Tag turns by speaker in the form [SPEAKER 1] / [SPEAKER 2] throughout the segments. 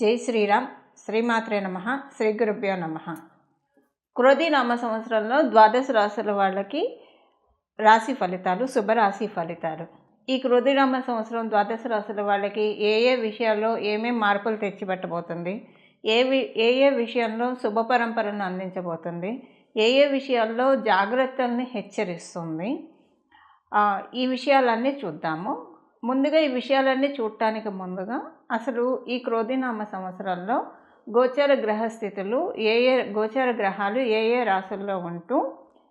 [SPEAKER 1] జై శ్రీరామ్. శ్రీమాత్రే నమః. శ్రీ గురుభ్యో నమః. క్రోధి నామ సంవత్సరంలో ద్వాదశ రాశుల వాళ్ళకి రాశి ఫలితాలు, శుభరాశి ఫలితాలు. ఈ క్రోధి నామ సంవత్సరం ద్వాదశ రాశుల వాళ్ళకి ఏ విషయాల్లో ఏమేం మార్పులు తెచ్చిపెట్టబోతుంది, ఏ విషయంలో శుభ పరంపరను అందించబోతుంది, ఏ విషయాల్లో జాగ్రత్తల్ని హెచ్చరిస్తుంది, ఈ విషయాలన్నీ చూద్దాము. ముందుగా ఈ విషయాలన్నీ చూడటానికి ముందుగా అసలు ఈ క్రోధినామ సంవత్సరాల్లో గోచర గ్రహస్థితులు గోచర గ్రహాలు ఏ రాశుల్లో ఉంటూ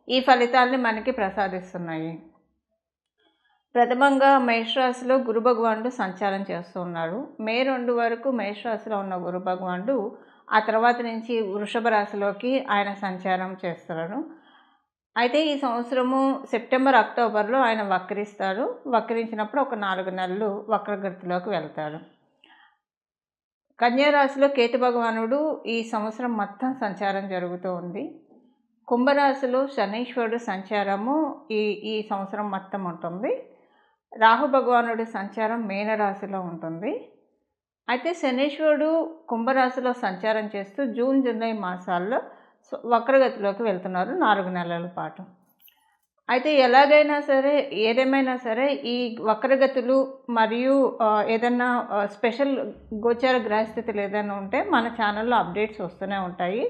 [SPEAKER 1] ఈ ఫలితాలని మనకి ప్రసాదిస్తున్నాయి. ప్రథమంగా మేషరాశిలో గురు భగవానుడు సంచారం చేస్తూ ఉన్నాడు. మే 2 వరకు మేషరాశిలో ఉన్న గురు భగవానుడు ఆ తర్వాత నుంచి వృషభ రాశిలోకి ఆయన సంచారం చేస్తున్నాడు. అయితే ఈ సంవత్సరము సెప్టెంబర్, అక్టోబర్లో ఆయన వక్రిస్తాడు. వక్రించినప్పుడు ఒక 4 నెలలు వక్రగతిలోకి వెళ్తాడు. కన్యారాశిలో కేతు భగవానుడు ఈ సంవత్సరం మొత్తం సంచారం జరుగుతూ ఉంది. కుంభరాశిలో శనీశ్వరుడు సంచారము ఈ సంవత్సరం మొత్తం ఉంటుంది. రాహు భగవానుడి సంచారం మీనరాశిలో ఉంటుంది. అయితే శనీశ్వరుడు కుంభరాశిలో సంచారం చేస్తూ జూన్, జూలై మాసాల్లో వక్రగతిలోకి వెళ్తున్నారు 4 నెలల పాటు. అయితే ఏదేమైనా సరే ఈ వక్రగతులు మరియు ఏదన్నా స్పెషల్ గోచార గ్రహస్థితులు ఏదైనా ఉంటే మన ఛానల్లో అప్డేట్స్ వస్తూనే ఉంటాయి.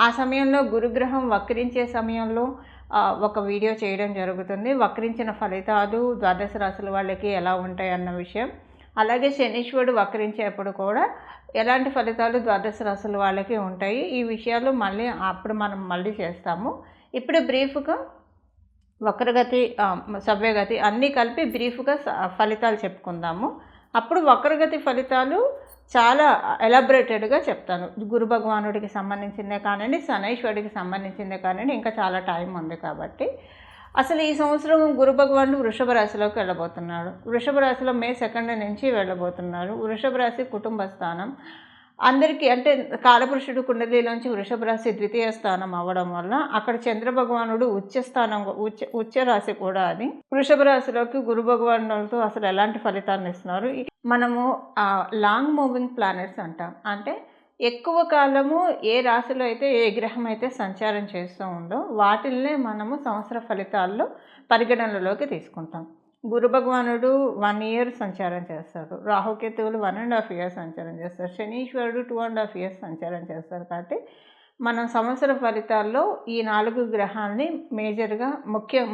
[SPEAKER 1] ఆ సమయంలో గురుగ్రహం వక్రించే సమయంలో ఒక వీడియో చేయడం జరుగుతుంది. వక్రించిన ఫలితాలు ద్వాదశ రాశుల వాళ్ళకి ఎలా ఉంటాయి అన్న విషయం, అలాగే శనీశ్వరుడు వక్రించేప్పుడు కూడా ఎలాంటి ఫలితాలు ద్వాదశ రాశుల వాళ్ళకి ఉంటాయి, ఈ విషయాలు మనం మళ్ళీ చేస్తాము. ఇప్పుడు బ్రీఫ్గా వక్రగతి, సవ్యగతి అన్నీ కలిపి బ్రీఫ్గా ఫలితాలు చెప్పుకుందాము. అప్పుడు వక్రగతి ఫలితాలు చాలా ఎలాబరేటెడ్గా చెప్తాను. గురు భగవానుడికి సంబంధించిందే కానివ్వండి, శనీశ్వరుడికి సంబంధించిందే కానివ్వండి, ఇంకా చాలా టైం ఉంది కాబట్టి. అసలు ఈ సంవత్సరం గురు భగవానుడు వృషభ రాశిలోకి వెళ్ళబోతున్నాడు. వృషభ రాశిలో మే 2 నుంచి వెళ్ళబోతున్నాడు. వృషభ రాశి కుటుంబ స్థానం. అందరికీ అంటే కాలపురుషుడు కుండలిలోంచి వృషభ రాశి ద్వితీయ స్థానం అవ్వడం వల్ల అక్కడ చంద్ర భగవానుడు ఉచ్చ రాశి కూడా అది. వృషభ రాశిలోకి గురు భగవానులతో అసలు ఎలాంటి ఫలితాలను ఇస్తున్నారు. మనము లాంగ్ మూవింగ్ ప్లానెట్స్ అంటాం. అంటే ఎక్కువ కాలము ఏ రాశిలో అయితే ఏ గ్రహం అయితే సంచారం చేస్తూ ఉందో వాటిల్నే మనము సంవత్సర ఫలితాల్లో పరిగణనలోకి తీసుకుంటాం. గురు భగవానుడు 1 year సంచారం చేస్తారు. రాహుకేతువులు 1.5 years సంచారం చేస్తారు. శనీశ్వరుడు 2.5 years సంచారం చేస్తారు. కాబట్టి మనం సంవత్సర ఫలితాల్లో ఈ 4 గ్రహాలని మేజర్గా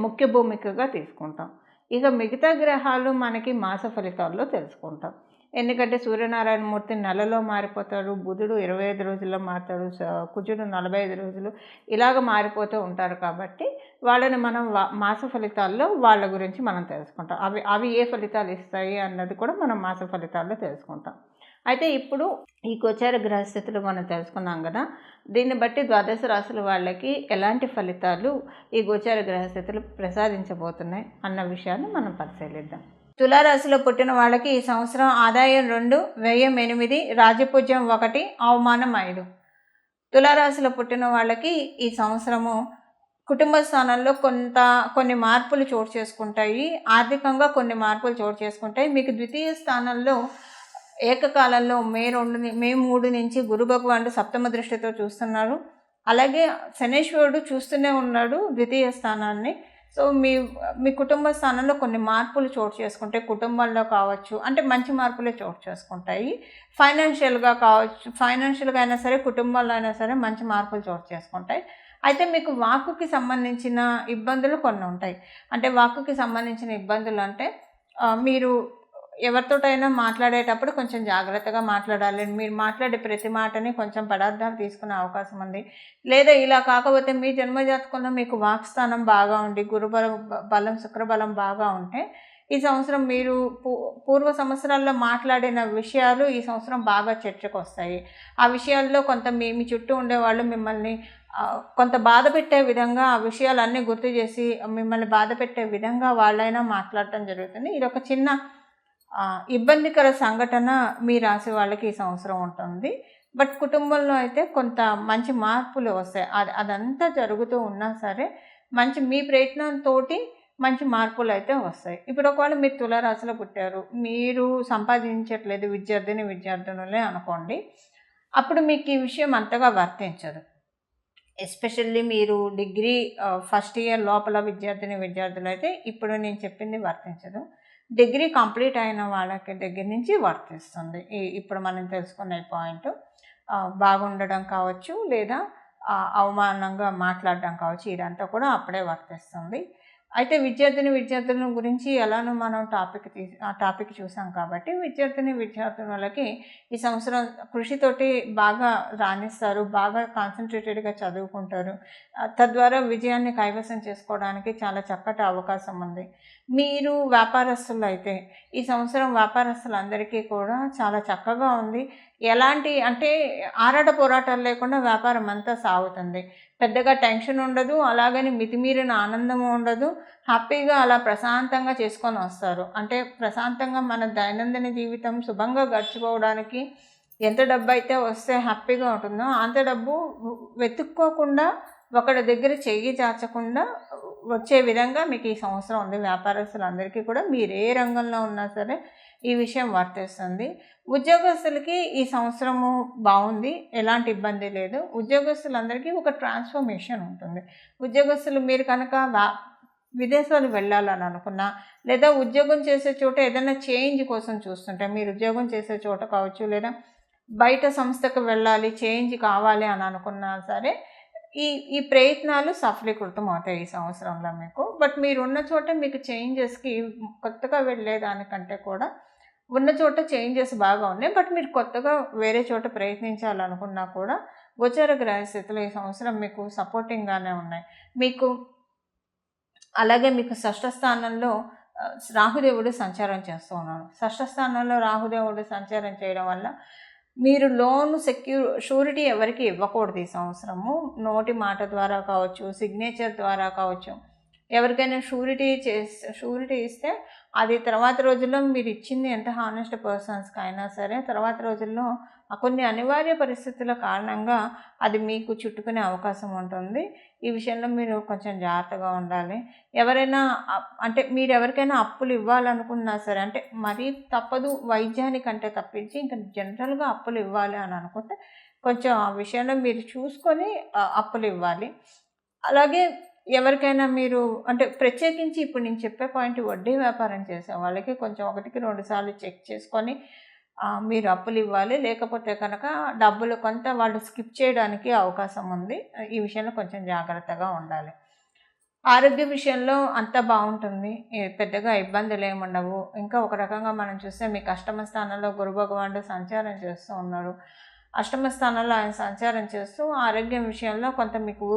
[SPEAKER 1] ముఖ్య భూమికగా తీసుకుంటాం. ఇక మిగతా గ్రహాలు మనకి మాస ఫలితాల్లో తెలుసుకుంటాం. ఎందుకంటే సూర్యనారాయణమూర్తి నెలలో మారిపోతాడు, బుధుడు 25 రోజుల్లో మారుతాడు, కుజుడు 45 రోజులు ఇలాగ మారిపోతూ ఉంటారు. కాబట్టి వాళ్ళని మనం మాస ఫలితాల్లో వాళ్ళ గురించి మనం తెలుసుకుంటాం. అవి ఏ ఫలితాలు ఇస్తాయి అన్నది కూడా మనం మాస ఫలితాల్లో తెలుసుకుంటాం. అయితే ఇప్పుడు ఈ గోచార గ్రహస్థితులు మనం తెలుసుకున్నాం కదా, దీన్ని బట్టి ద్వాదశ రాశుల వాళ్ళకి ఎలాంటి ఫలితాలు ఈ గోచార గ్రహస్థితులు ప్రసాదించబోతున్నాయి అన్న విషయాన్ని మనం పరిశీలిద్దాం. తులారాశిలో పుట్టిన వాళ్ళకి ఈ సంవత్సరం ఆదాయం 2, వ్యయం 8, రాజపూజ్యం 1, అవమానం 5. తులారాశిలో పుట్టిన వాళ్ళకి ఈ సంవత్సరము కుటుంబ స్థానంలో కొన్ని మార్పులు చోటు చేసుకుంటాయి. ఆర్థికంగా కొన్ని మార్పులు చోటు చేసుకుంటాయి. మీకు ద్వితీయ స్థానంలో ఏకకాలంలో మే 3 నుంచి గురు భగవానుడు సప్తమ దృష్టితో చూస్తున్నారు. అలాగే శనీశ్వరుడు చూస్తూనే ఉన్నాడు ద్వితీయ స్థానాన్ని. సో మీ కుటుంబ స్థానంలో కొన్ని మార్పులు చోటు చేసుకుంటాయి. కుటుంబంలో కావచ్చు, అంటే మంచి మార్పులే చోటు చేసుకుంటాయి. ఫైనాన్షియల్గా అయినా సరే, కుటుంబంలో అయినా సరే మంచి మార్పులు చోటు చేసుకుంటాయి. అయితే మీకు వాక్కుకి సంబంధించిన ఇబ్బందులు కొన్ని ఉంటాయి. అంటే వాక్కుకి సంబంధించిన ఇబ్బందులు అంటే మీరు ఎవరితోటైనా మాట్లాడేటప్పుడు కొంచెం జాగ్రత్తగా మాట్లాడాలి. మీరు మాట్లాడే ప్రతి మాటని కొంచెం పదార్థాలు తీసుకునే అవకాశం ఉంది. లేదా ఇలా కాకపోతే మీ జన్మజాతకంలో మీకు వాక్స్థానం బాగా ఉండి బలం శుక్రబలం బాగా ఉంటే ఈ సంవత్సరం మీరు పూర్వ సంవత్సరాల్లో మాట్లాడిన విషయాలు ఈ సంవత్సరం బాగా చర్చకు వస్తాయి. ఆ విషయాల్లో కొంత మీ చుట్టూ ఉండేవాళ్ళు మిమ్మల్ని కొంత బాధ పెట్టే విధంగా ఆ విషయాలన్నీ గుర్తు చేసి మిమ్మల్ని బాధ పెట్టే విధంగా వాళ్ళైనా మాట్లాడటం జరుగుతుంది. ఇది ఒక చిన్న ఇబ్బందికర సంఘటన మీ రాశి వాళ్ళకి ఈ సంవత్సరం ఉంటుంది. బట్ కుటుంబంలో అయితే కొంత మంచి మార్పులు వస్తాయి. అదంతా జరుగుతూ ఉన్నా సరే మీ ప్రయత్నంతో మంచి మార్పులైతే వస్తాయి. ఇప్పుడు ఒకవేళ మీరు తులారాశిలో పుట్టారు, మీరు సంపాదించట్లేదు విద్యార్థినులే అనుకోండి. అప్పుడు మీకు ఈ విషయం అంతగా వర్తించదు. ఎస్పెషల్లీ మీరు డిగ్రీ ఫస్ట్ ఇయర్ లోపల విద్యార్థులైతే ఇప్పుడు నేను చెప్పింది వర్తించదు. డిగ్రీ కంప్లీట్ అయిన వాళ్ళకి దగ్గర నుంచి వర్తిస్తుంది. ఇప్పుడు మనం తెలుసుకునే పాయింట్ బాగుండడం కావచ్చు, లేదా అవమానంగా మాట్లాడడం కావచ్చు, ఇదంతా కూడా అప్పుడే వర్తిస్తుంది. అయితే విద్యార్థుల గురించి ఎలానో మనం టాపిక్ చూసాం కాబట్టి విద్యార్థులకి ఈ సంవత్సరం కృషితోటి బాగా రాణిస్తారు, బాగా కాన్సన్ట్రేటెడ్గా చదువుకుంటారు. తద్వారా విజయాన్ని కైవసం చేసుకోవడానికి చాలా చక్కటి అవకాశం ఉంది. మీరు వ్యాపారస్తులు అయితే ఈ సంవత్సరం వ్యాపారస్తులందరికీ కూడా చాలా చక్కగా ఉంది. ఎలాంటి అంటే ఆరాట పోరాటాలు లేకుండా వ్యాపారం అంతా సాగుతుంది. పెద్దగా టెన్షన్ ఉండదు, అలాగని మితిమీరిన ఆనందము ఉండదు. హ్యాపీగా అలా ప్రశాంతంగా చేసుకొని వస్తారు. అంటే ప్రశాంతంగా మన దైనందిన జీవితం శుభంగా గడిచిపోవడానికి ఎంత డబ్బు అయితే వస్తే హ్యాపీగా ఉంటుందో అంత డబ్బు వెతుక్కోకుండా ఒకరి దగ్గర చెయ్యి చాచకుండా వచ్చే విధంగా మీకు ఈ సంవత్సరం ఉంది. వ్యాపారస్తులందరికీ కూడా మీరు ఏ రంగంలో ఉన్నా సరే ఈ విషయం వర్తిస్తుంది. ఉద్యోగస్తులకి ఈ సంవత్సరము బాగుంది, ఎలాంటి ఇబ్బంది లేదు. ఉద్యోగస్తులందరికీ ఒక ట్రాన్స్ఫర్మేషన్ ఉంటుంది. ఉద్యోగస్తులు మీరు కనుక విదేశాలు వెళ్ళాలని అనుకున్నా, లేదా ఉద్యోగం చేసే చోట ఏదైనా చేంజ్ కోసం చూస్తుంటే, మీరు ఉద్యోగం చేసే చోట కావచ్చు, లేదా బయట సంస్థకు వెళ్ళాలి, చేంజ్ కావాలి అని అనుకున్నా సరే ఈ ప్రయత్నాలు సఫలీకృతం అవుతాయి ఈ సంవత్సరంలో మీకు. బట్ మీరున్న చోట మీకు చేంజెస్కి కొత్తగా వెళ్ళేదానికంటే కూడా ఉన్న చోట చేంజెస్ బాగా ఉన్నాయి. బట్ మీరు కొత్తగా వేరే చోట ప్రయత్నించాలనుకున్నా కూడా గోచార గ్రహస్థితులు ఈ సంవత్సరం మీకు సపోర్టింగ్గానే ఉన్నాయి. అలాగే మీకు షష్ఠ స్థానంలో రాహుదేవుడు సంచారం చేస్తూ ఉన్నాడు. షష్ఠ స్థానంలో రాహుదేవుడు సంచారం చేయడం వల్ల మీరు లోన్ షూరిటీ ఎవరికి ఇవ్వకూడదు ఈ సంవత్సరము. నోటి మాట ద్వారా కావచ్చు, సిగ్నేచర్ ద్వారా కావచ్చు, ఎవరికైనా షూరిటీ ఇస్తే అది తర్వాత రోజుల్లో మీరు ఇచ్చింది ఎంత హానెస్ట్ పర్సన్స్కి అయినా సరే తర్వాత రోజుల్లో కొన్ని అనివార్య పరిస్థితుల కారణంగా అది మీకు చుట్టుకునే అవకాశం ఉంటుంది. ఈ విషయంలో మీరు కొంచెం జాగ్రత్తగా ఉండాలి. ఎవరైనా అంటే మీరు ఎవరికైనా అప్పులు ఇవ్వాలనుకున్నా సరే, అంటే మరీ తప్పదు వైద్యానికంటే తప్పించి ఇంకా జనరల్గా అప్పులు ఇవ్వాలి అని అనుకుంటే కొంచెం ఆ విషయంలో మీరు చూసుకొని అప్పులు ఇవ్వాలి. అలాగే ఎవరికైనా మీరు అంటే ప్రత్యేకించి ఇప్పుడు నేను చెప్పే పాయింట్ వడ్డీ వ్యాపారం చేసే వాళ్ళకి కొంచెం 1-2 సార్లు చెక్ చేసుకొని మీరు అప్పులు ఇవ్వాలి. లేకపోతే కనుక డబ్బులు కొంత వాళ్ళు స్కిప్ చేయడానికి అవకాశం ఉంది. ఈ విషయంలో కొంచెం జాగ్రత్తగా ఉండాలి. ఆరోగ్య విషయంలో అంతా బాగుంటుంది, పెద్దగా ఇబ్బందులు ఏముండవు. ఇంకా ఒక రకంగా మనం చూస్తే మీకు అష్టమ స్థానంలో గురు భగవానుడు సంచారం చేస్తూ ఉన్నారు. అష్టమ స్థానంలో ఆయన సంచారం చేస్తూ ఆరోగ్యం విషయంలో కొంత మీకు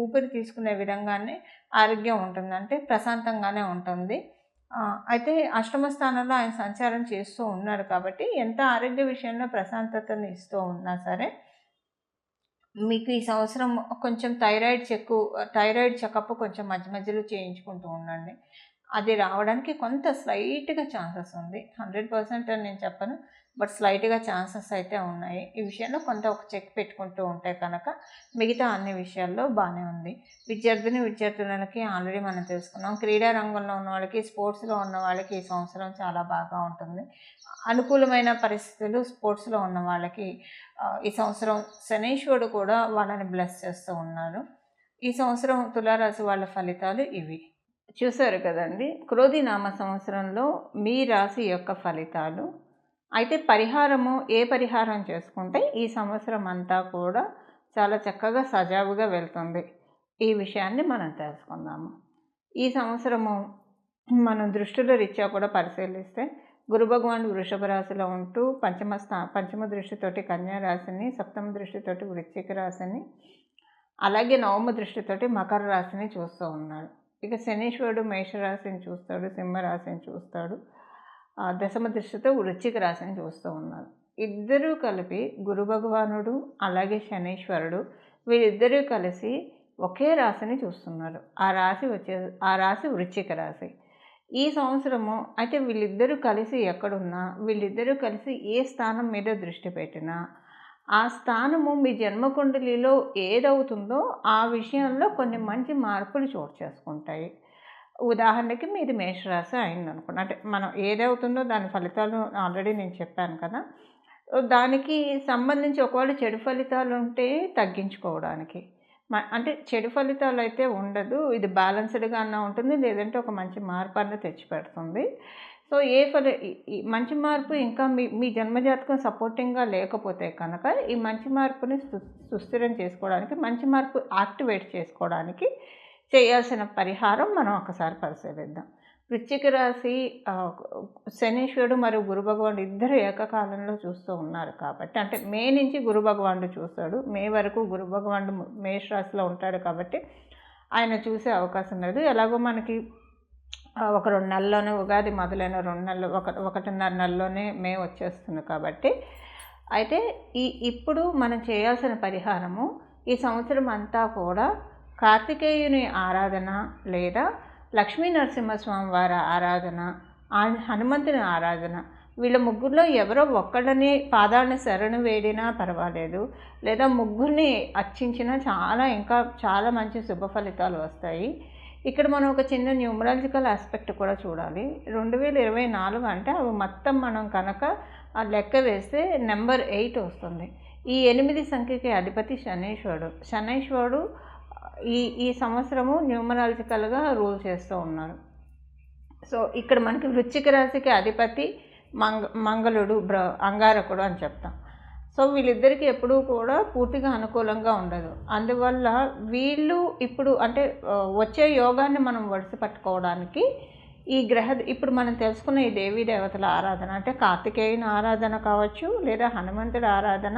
[SPEAKER 1] ఊపిరి తీసుకునే విధంగానే ఆరోగ్యం ఉంటుంది, అంటే ప్రశాంతంగానే ఉంటుంది. అయితే అష్టమ స్థానంలో ఆయన సంచారం చేస్తూ ఉన్నారు కాబట్టి ఎంత ఆరోగ్య విషయంలో ప్రశాంతతను ఇస్తూ ఉన్నా సరే మీకు ఈ సంవత్సరం కొంచెం థైరాయిడ్ చెకప్ కొంచెం మధ్య మధ్యలో చేయించుకుంటూ ఉండండి. అది రావడానికి కొంత స్లైట్గా ఛాన్సెస్ ఉంది. 100% అని నేను చెప్పను, బట్ స్లైట్గా ఛాన్సెస్ అయితే ఉన్నాయి. ఈ విషయంలో కొంత ఒక చెక్ పెట్టుకుంటూ ఉంటే కనుక మిగతా అన్ని విషయాల్లో బాగానే ఉంది. విద్యార్థులకి ఆల్రెడీ మనం తెలుసుకున్నాం. క్రీడా రంగంలో ఉన్న వాళ్ళకి, స్పోర్ట్స్లో ఉన్న వాళ్ళకి ఈ సంవత్సరం చాలా బాగా ఉంటుంది. అనుకూలమైన పరిస్థితులు స్పోర్ట్స్లో ఉన్న వాళ్ళకి ఈ సంవత్సరం శనీశ్వరుడు కూడా వాళ్ళని బ్లెస్ చేస్తూ ఉన్నారు. ఈ సంవత్సరం తులారాశి వాళ్ళ ఫలితాలు ఇవి చూశారు కదండి. క్రోధినామ సంవత్సరంలో మీ రాశి యొక్క ఫలితాలు. అయితే ఏ పరిహారం చేసుకుంటే ఈ సంవత్సరం అంతా కూడా చాలా చక్కగా సజావుగా వెళ్తుంది, ఈ విషయాన్ని మనం తెలుసుకుందాము. ఈ సంవత్సరము మనం దృష్టిల రీత్యా కూడా పరిశీలిస్తే గురు భగవానుడు వృషభ రాశిలో ఉంటూ పంచమ దృష్టితోటి కన్యా రాశిని, సప్తమ దృష్టితోటి వృశ్చిక రాశిని, అలాగే నవమ దృష్టితోటి మకర రాశిని చూస్తూ ఉన్నాడు. ఇక శనీశ్వరుడు మేషరాశిని చూస్తాడు, సింహరాశిని చూస్తాడు, దశమ దృష్టితో వృశ్చిక రాశిని చూస్తూ ఉన్నారు. ఇద్దరూ కలిపి గురు భగవానుడు అలాగే శనీశ్వరుడు వీరిద్దరూ కలిసి ఒకే రాశిని చూస్తున్నారు. ఆ రాశి వృశ్చిక రాశి. ఈ సంవత్సరము అయితే వీళ్ళిద్దరూ కలిసి ఎక్కడున్నా, వీళ్ళిద్దరూ కలిసి ఏ స్థానం మీద దృష్టి పెట్టినా ఆ స్థానము మీ జన్మకుండలిలో ఏదవుతుందో ఆ విషయంలో కొన్ని మంచి మార్పులు చోటు చేసుకుంటాయి. ఉదాహరణకి మీది మేషరాశి అయిందనుకోండి. అంటే మనం ఏదవుతుందో దాని ఫలితాలు ఆల్రెడీ నేను చెప్పాను కదా! దానికి సంబంధించి ఒకవేళ చెడు ఫలితాలుంటే తగ్గించుకోవడానికి. అంటే చెడు ఫలితాలైతే ఉండదు. ఇది బ్యాలెన్స్‌డ్‌గా అన్నా ఉంటుంది. లేదంటే ఒక మంచి మార్పన్నా తెచ్చిపెడుతుంది. సో, ఏ ఫలి ఈ ఈ మంచి మార్పు ఇంకా మీ మీ జన్మజాతకం సపోర్టింగ్‌గా లేకపోతే కనుక, ఈ మంచి మార్పుని సుస్థిరం చేసుకోవడానికి, మంచి మార్పు యాక్టివేట్ చేసుకోవడానికి చేయాల్సిన పరిహారం మనం ఒకసారి పరిశీలిద్దాం. వృశ్చిక రాశి శనీశ్వరుడు మరియు గురు భగవానుడు ఇద్దరు ఏకకాలంలో చూస్తూ ఉన్నారు కాబట్టి, అంటే మే నుంచి గురు భగవానుడు చూస్తాడు. మే వరకు గురు భగవానుడు మేష రాశిలో ఉంటాడు కాబట్టి, ఆయన చూసే అవకాశం లేదు. ఎలాగో మనకి ఒక 2 నెలల్లోనే ఉగాది మొదలైన 2 నెలలు, 1.5 నెలలోనే మే వచ్చేస్తుంది కాబట్టి, అయితే ఇప్పుడు మనం చేయాల్సిన పరిహారము ఈ సంవత్సరం అంతా కూడా కార్తికేయుని ఆరాధన లేదా లక్ష్మీ నరసింహస్వామి వారి ఆరాధన, హనుమంతుని ఆరాధన, వీళ్ళ ముగ్గురిలో ఎవరో ఒక్కళ్ళని పాదాలను శరణు వేడినా పర్వాలేదు, లేదా ముగ్గురిని అర్చించినా ఇంకా చాలా మంచి శుభ ఫలితాలు వస్తాయి. ఇక్కడ మనం ఒక చిన్న న్యూమరాలజికల్ ఆస్పెక్ట్ కూడా చూడాలి. 2024 అంటే అవి మొత్తం మనం కనుక లెక్క వేస్తే నెంబర్ 8 వస్తుంది. ఈ 8 సంఖ్యకి అధిపతి శనీశ్వరుడు. శనీశ్వరుడు ఈ సంవత్సరము న్యూమరాలజికల్‌గా రూల్ చేస్తూ ఉన్నారు. సో, ఇక్కడ మనకి వృశ్చిక రాశికి అధిపతి మంగళుడు, అంగారకుడు అని చెప్తాం. సో, వీళ్ళిద్దరికీ ఎప్పుడూ కూడా పూర్తిగా అనుకూలంగా ఉండదు. అందువల్ల వీళ్ళు ఇప్పుడు అంటే వచ్చే యోగాన్ని మనం ఒడిసి పట్టుకోవడానికి ఇప్పుడు మనం తెలుసుకున్న ఈ దేవీ దేవతల ఆరాధన, అంటే కార్తికేయుని ఆరాధన కావచ్చు, లేదా హనుమంతుడి ఆరాధన,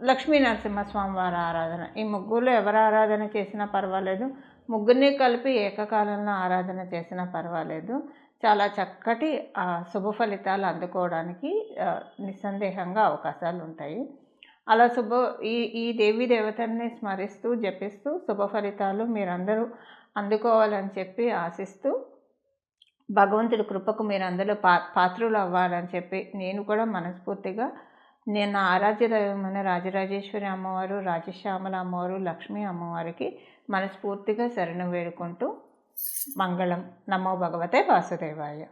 [SPEAKER 1] లక్ష్మీ నరసింహస్వామి వారి ఆరాధన, ఈ ముగ్గురులో ఎవరు ఆరాధన చేసినా పర్వాలేదు. ముగ్గురిని కలిపి ఏకకాలంలో ఆరాధన చేసినా పర్వాలేదు. చాలా చక్కటి శుభ ఫలితాలు అందుకోవడానికి నిస్సందేహంగా అవకాశాలు ఉంటాయి. అలా ఈ దేవీ దేవతల్ని స్మరిస్తూ, జపిస్తూ శుభ ఫలితాలు మీరందరూ అందుకోవాలని చెప్పి ఆశిస్తూ, భగవంతుడి కృపకు మీరందరూ పాత్రులు అవ్వాలని చెప్పి నేను కూడా మనస్ఫూర్తిగా నా ఆరాధ్య దైవమైన రాజరాజేశ్వరి అమ్మవారు, రాజశ్యామల అమ్మవారు, లక్ష్మీ అమ్మవారికి మనస్ఫూర్తిగా శరణు వేడుకుంటూ మంగళం. నమో భగవతే వాసుదేవాయ.